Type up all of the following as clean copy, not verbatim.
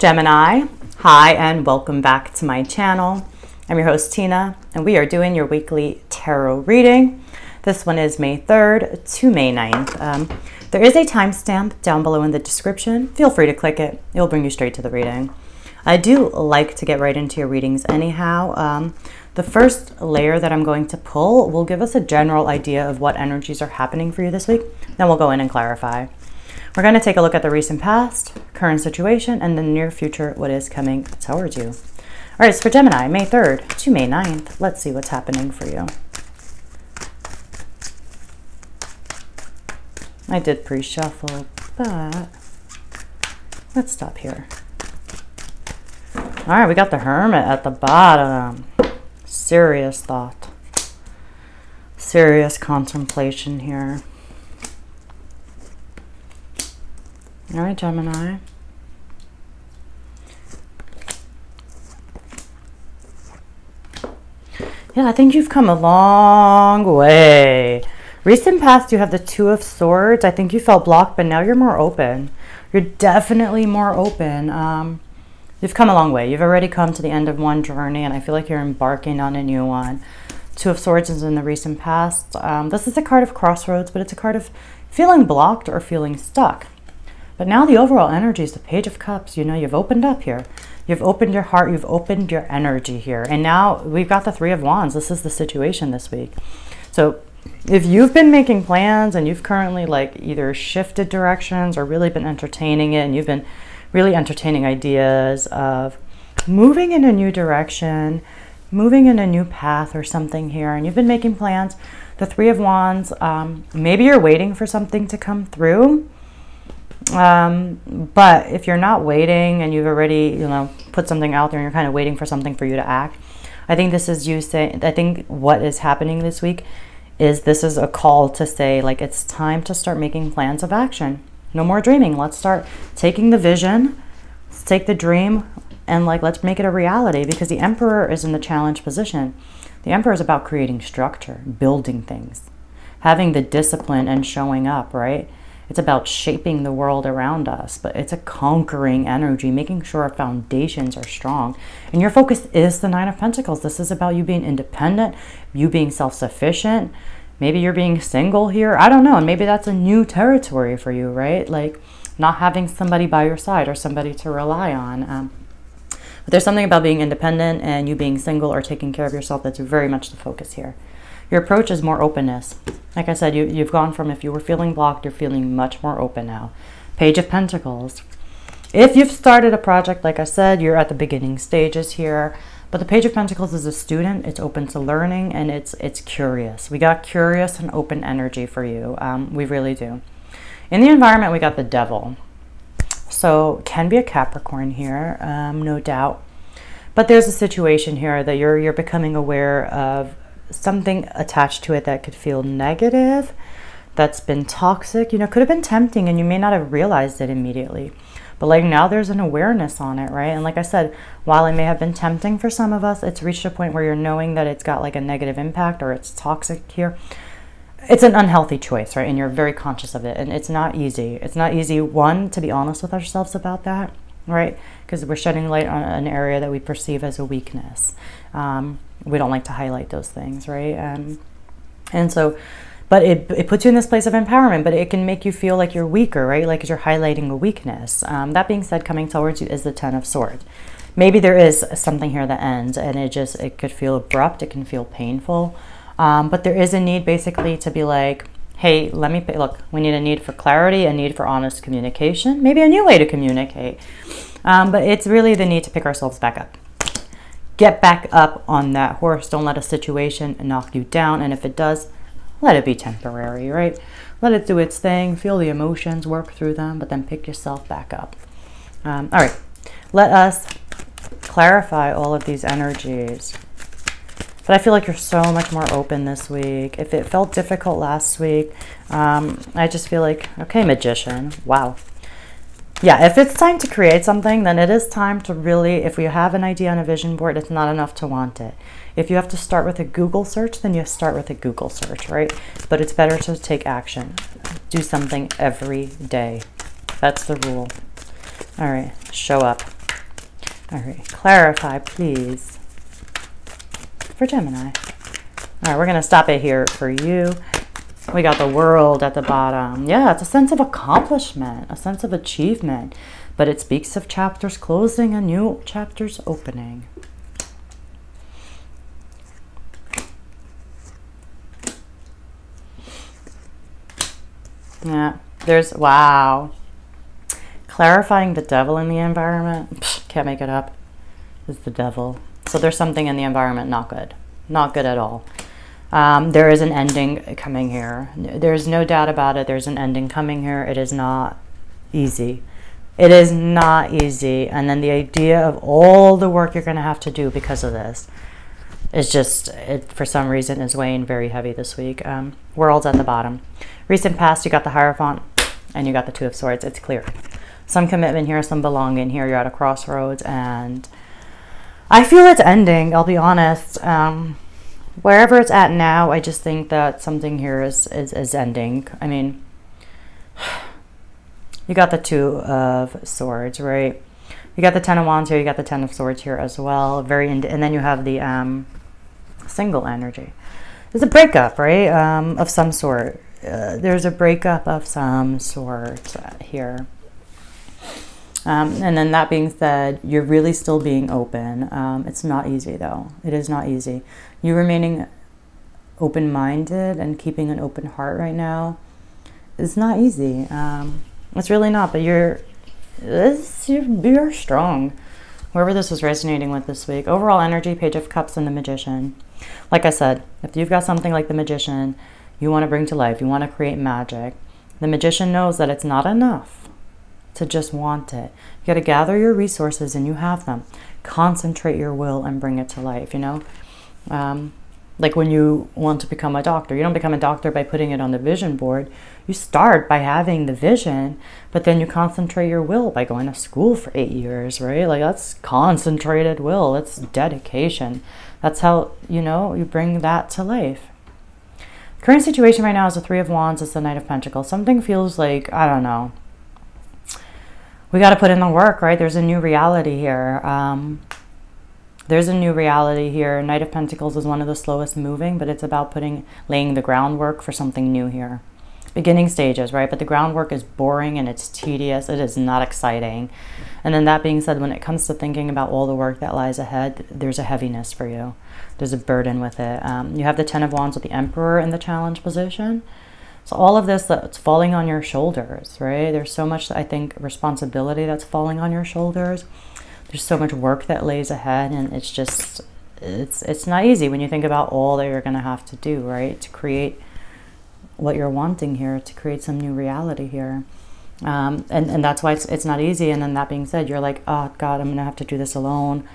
Gemini, hi and welcome back to my channel. I'm your host Tina and we are doing your weekly tarot reading. This one is May 3rd to May 9th. There is a timestamp down below in the description. Feel free to click it. It'll bring you straight to the reading. I do like to get right into your readings anyhow. The first layer that I'm going to pull will give us a general idea of what energies are happening for you this week. Then we'll go in and clarify. We're going to take a look at the recent past, current situation, and the near future, what is coming towards you. All right, so for Gemini, May 3rd to May 9th, let's see what's happening for you. I did pre-shuffle, but let's stop here. All right, we got the Hermit at the bottom. Serious thought. Serious contemplation here. All right, Gemini. Yeah, I think you've come a long way. Recent past, you have the Two of Swords. I think you felt blocked, but now you're more open. You're definitely more open. You've come a long way. You've already come to the end of one journey, and I feel like you're embarking on a new one. Two of Swords is in the recent past. This is a card of crossroads, but it's a card of feeling blocked or feeling stuck. But now the overall energy is the Page of Cups. You know, you've opened up here. You've opened your heart. You've opened your energy here. And now we've got the Three of Wands. This is the situation this week. So if you've been making plans and you've currently like either shifted directions or really been entertaining it, and you've been really entertaining ideas of moving in a new direction, moving in a new path or something here, and you've been making plans, the Three of Wands, maybe you're waiting for something to come through. But if you're not waiting and you've already, put something out there and you're kind of waiting for something for you to act, I think this is you saying, I think what is happening this week is this is a call to say, like, it's time to start making plans of action. No more dreaming. Let's start taking the vision, let's take the dream, and let's make it a reality, because the Emperor is in the challenge position. The Emperor is about creating structure, building things, having the discipline and showing up, right? It's about shaping the world around us, but it's a conquering energy, making sure our foundations are strong. And your focus is the Nine of Pentacles. This is about you being independent, you being self-sufficient. Maybe you're being single here. I don't know. And maybe that's a new territory for you, right? Like not having somebody by your side or somebody to rely on. But there's something about being independent and you being single or taking care of yourself that's very much the focus here. Your approach is more openness. Like I said, you've gone from, if you were feeling blocked, you're feeling much more open now. Page of Pentacles. If you've started a project, like I said, you're at the beginning stages here. But the Page of Pentacles is a student. It's open to learning, and it's curious. We got curious and open energy for you. We really do. In the environment, we got the Devil. So can be a Capricorn here, no doubt. But there's a situation here that you're becoming aware of something attached to it that could feel negative, that's been toxic, could have been tempting and you may not have realized it immediately. But like now there's an awareness on it, right? And like I said, while it may have been tempting for some of us, it's reached a point where you're knowing that it's got like a negative impact or it's toxic here. It's an unhealthy choice, right? And you're very conscious of it. And it's not easy. It's not easy, one, to be honest with ourselves about that, right? Because we're shedding light on an area that we perceive as a weakness. We don't like to highlight those things, right? And so, but it puts you in this place of empowerment, but it can make you feel like you're weaker, right? Like you're highlighting a weakness. That being said, coming towards you is the Ten of Swords. Maybe there is something here that ends and it could feel abrupt, it can feel painful. But there is a need basically to be like, hey, look, we need a need for clarity, a need for honest communication, maybe a new way to communicate. But it's really the need to pick ourselves back up. Get back up on that horse. Don't let a situation knock you down. And if it does, let it be temporary, right? Let it do its thing. Feel the emotions, work through them, but then pick yourself back up. All right. Let us clarify all of these energies. But I feel like you're so much more open this week. If it felt difficult last week, I just feel like, okay, Magician, wow. Yeah, if it's time to create something, then it is time to really, if you have an idea on a vision board, it's not enough to want it. If you have to start with a Google search, then you start with a Google search, right? But it's better to take action. Do something every day. That's the rule. All right, show up. All right, clarify, please, for Gemini. All right, we're going to stop it here for you. We got the World at the bottom. Yeah, it's a sense of accomplishment, a sense of achievement, but it speaks of chapters closing and new chapters opening. Yeah, there's, wow. Clarifying the devil in the environment. Psh, can't make it up. Is the devil. So there's something in the environment not good. Not good at all. There is an ending coming here. There's no doubt about it. There's an ending coming here. It is not easy. It is not easy. And then the idea of all the work you're going to have to do because of this is just, it for some reason is weighing very heavy this week. World's at the bottom. Recent past, you got the Hierophant and you got the Two of Swords. It's clear. Some commitment here, some belonging here. You're at a crossroads and I feel it's ending. I'll be honest. Wherever it's at now, I just think that something here is ending. I mean, you got the Two of Swords, right? You got the Ten of Wands here. You got the Ten of Swords here as well. And then you have the single energy. There's a breakup, right? Of some sort. There's a breakup of some sort here. And then that being said, you're really still being open. It's not easy though. It is not easy. You remaining open-minded and keeping an open heart right now is not easy. It's really not, but you're strong. Whoever this is resonating with this week. Overall energy, Page of Cups and the Magician. Like I said, if you've got something like the Magician you want to bring to life, you want to create magic, the Magician knows that it's not enough to just want it. You got to gather your resources and you have them. Concentrate your will and bring it to life, you know? Like when you want to become a doctor, you don't become a doctor by putting it on the vision board. You start by having the vision, but then you concentrate your will by going to school for 8 years, right? Like that's concentrated will. It's dedication. That's how, you know, you bring that to life. Current situation right now is the Three of Wands. It's the Knight of Pentacles. Something feels like, I don't know. We got to put in the work, right? There's a new reality here. There's a new reality here. Knight of Pentacles is one of the slowest moving, but it's about laying the groundwork for something new here. Beginning stages, right? But the groundwork is boring and it's tedious. It is not exciting. And then that being said, when it comes to thinking about all the work that lies ahead, there's a heaviness for you. There's a burden with it. You have the Ten of Wands with the Emperor in the challenge position. So all of this that's falling on your shoulders, right? There's so much, I think, responsibility that's falling on your shoulders. There's so much work that lays ahead, and it's just, it's not easy when you think about all that you're going to have to do, right? To create what you're wanting here, to create some new reality here. And that's why it's not easy. And then that being said, you're like, oh God, I'm going to have to do this alone.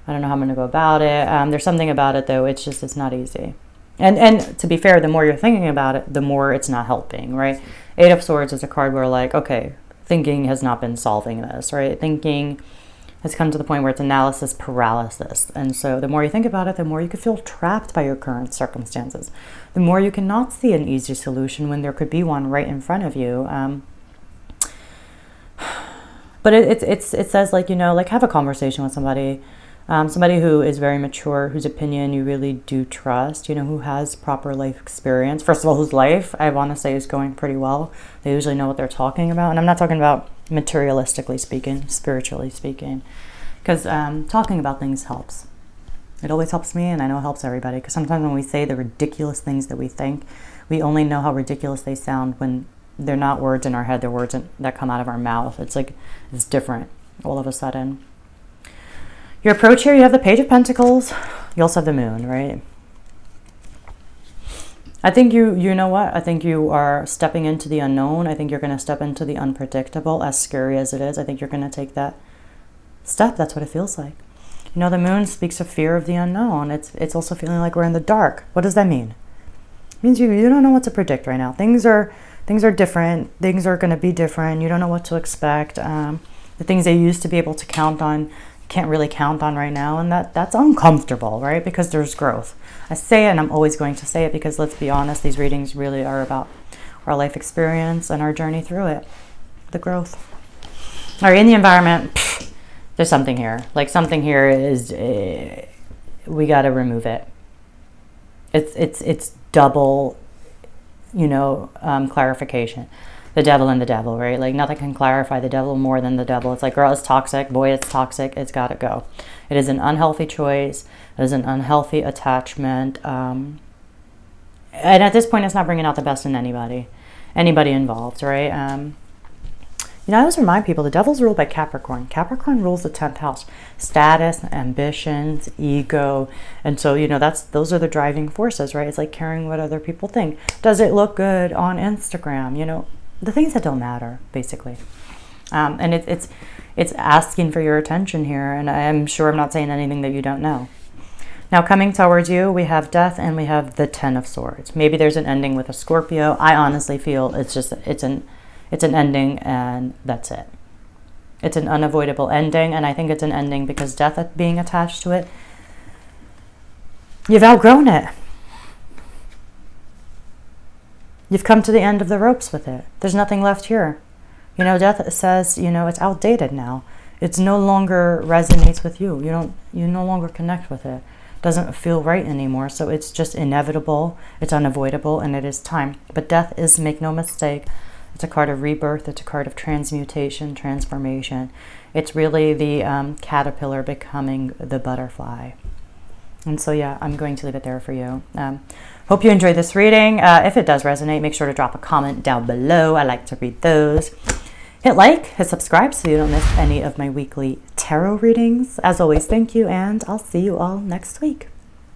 I don't know how I'm going to go about it. There's something about it though. It's just, it's not easy. And to be fair, the more you're thinking about it, the more it's not helping, right? Eight of Swords is a card where like, okay, thinking has not been solving this, right? Thinking has come to the point where it's analysis paralysis. And so the more you think about it, the more you could feel trapped by your current circumstances. The more you cannot see an easy solution when there could be one right in front of you. But it says like, you know, like have a conversation with somebody. Somebody who is very mature, whose opinion you really do trust, you know, who has proper life experience. First of all, whose life I want to say is going pretty well. They usually know what they're talking about. And I'm not talking about materialistically speaking, spiritually speaking, because talking about things helps. It always helps me, and I know it helps everybody, because sometimes when we say the ridiculous things that we think, we only know how ridiculous they sound when they're not words in our head, they're words that come out of our mouth. It's like, it's different all of a sudden. Your approach here, you have the Page of Pentacles. You also have the Moon, right? I think you know what? I think you are stepping into the unknown. I think you're going to step into the unpredictable, as scary as it is. I think you're going to take that step. That's what it feels like. You know, the Moon speaks of fear of the unknown. It's also feeling like we're in the dark. What does that mean? It means you don't know what to predict right now. Things are different. Things are going to be different. You don't know what to expect. The things they used to be able to count on, can't really count on right now, and that's uncomfortable, right? Because there's growth. I say it, and I'm always going to say it, because let's be honest, these readings really are about our life experience and our journey through it, the growth. All right, in the environment, There's something here. Like something here is, we got to remove it. It's double, you know, clarification. The devil and the devil, right? Like nothing can clarify the devil more than the devil. It's like, girl, it's toxic. Boy, it's toxic. It's got to go. It is an unhealthy choice. It is an unhealthy attachment. And at this point, it's not bringing out the best in anybody involved, right? You know, I always remind people, the devil's ruled by Capricorn. Capricorn rules the 10th house. Status, ambitions, ego. And so, you know, those are the driving forces, right? It's like caring what other people think. Does it look good on Instagram? You know, the things that don't matter, basically. And it's asking for your attention here. And I'm sure I'm not saying anything that you don't know. Now, coming towards you, we have death and we have the 10 of swords. Maybe there's an ending with a Scorpio. I honestly feel it's an ending and that's it. It's an unavoidable ending, and I think it's an ending because death being attached to it, you've outgrown it. You've come to the end of the ropes with it. There's nothing left here. You know, death says, you know, it's outdated now. It's no longer resonates with you. You no longer connect with it. Doesn't feel right anymore. So it's just inevitable. It's unavoidable, and it is time. But death is, make no mistake, it's a card of rebirth. It's a card of transmutation, transformation. It's really the caterpillar becoming the butterfly. And so, yeah, I'm going to leave it there for you. Hope you enjoyed this reading. If it does resonate, make sure to drop a comment down below. I like to read those. Hit like, hit subscribe so you don't miss any of my weekly tarot readings. As always, thank you, and I'll see you all next week.